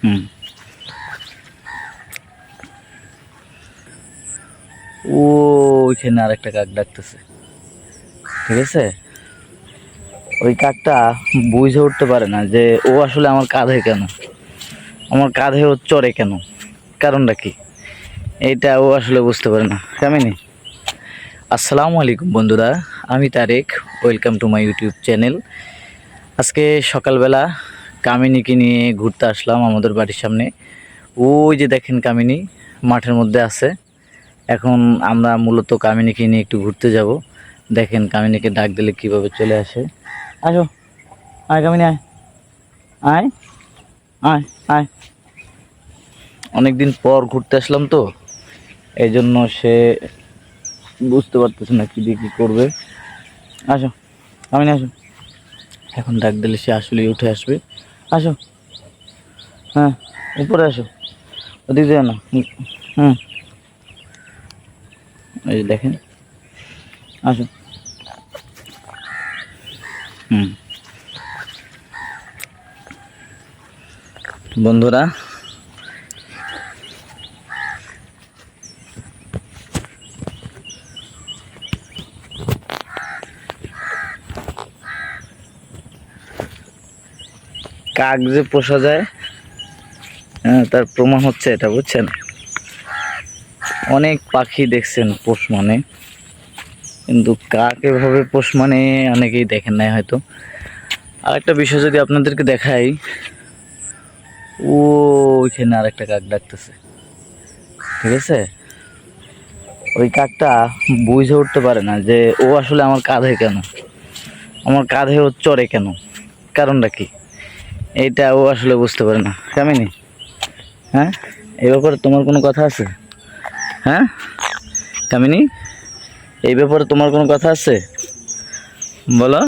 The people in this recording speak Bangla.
হুম, ও ওইখানে আরেকটা কাক ডাকতেছে। ঠিক আছে, ওই কাকটা বুঝে উঠতে পারে না যে ও আসলে আমার কাঁধে কেন, আমার কাঁধে ও চড়ে কেন, কারণটা কি, এইটা ও আসলে বুঝতে পারে না। কামিনী, আসসালামু আলাইকুম বন্ধুরা, আমি Tarek, welcome to my YouTube channel. আজকে সকালবেলা কামিনীকে নিয়ে ঘুরতে আসলাম আমাদের বাড়ির সামনে। ওই যে দেখেন কামিনী মাঠের মধ্যে আছে। এখন আমরা মূলত কামিনীকে নিয়ে একটু ঘুরতে যাব। দেখেন কামিনীকে ডাক দিলে কিভাবে চলে আসে। আসো, আয় কামিনী, আয় আয় আয় আয়। অনেকদিন পর ঘুরতে আসলাম তো, এই জন্য সে বুঝতে পারতেছে না কি দিয়ে কী করবে। আসো কামিনী, আসো। এখন ডাক দিলে সে আসলেই উঠে আসবে। আসো, হ্যাঁ, উপরে আসো, ওদিক যায় না। হুম, এই যে দেখেন, আসো। হুম, বন্ধুরা, কাক যে পোষা যায়, হ্যাঁ, তার প্রমাণ হচ্ছে এটা, বুঝছেন। অনেক পাখি দেখছেন পোষ মানে, কিন্তু কাক এভাবে পোষ মানে অনেকেই দেখেন নাই হয়তো। আর একটা বিষয় যদি আপনাদেরকে দেখাই, ও ওইখানে আরেকটা কাক ডাকতেছে। ঠিক আছে, ওই কাকটা বুঝে উঠতে পারে না যে ও আসলে আমার কাঁধে কেন, আমার কাঁধে ও চড়ে কেন, কারণটা কি, এইটা ও আসলে বুঝতে পারে না। কামিনী, হ্যাঁ, এই ব্যাপারে তোমার কোনো কথা আছে? হ্যাঁ কামিনী, এই ব্যাপারে তোমার কোনো কথা আছে, বলো।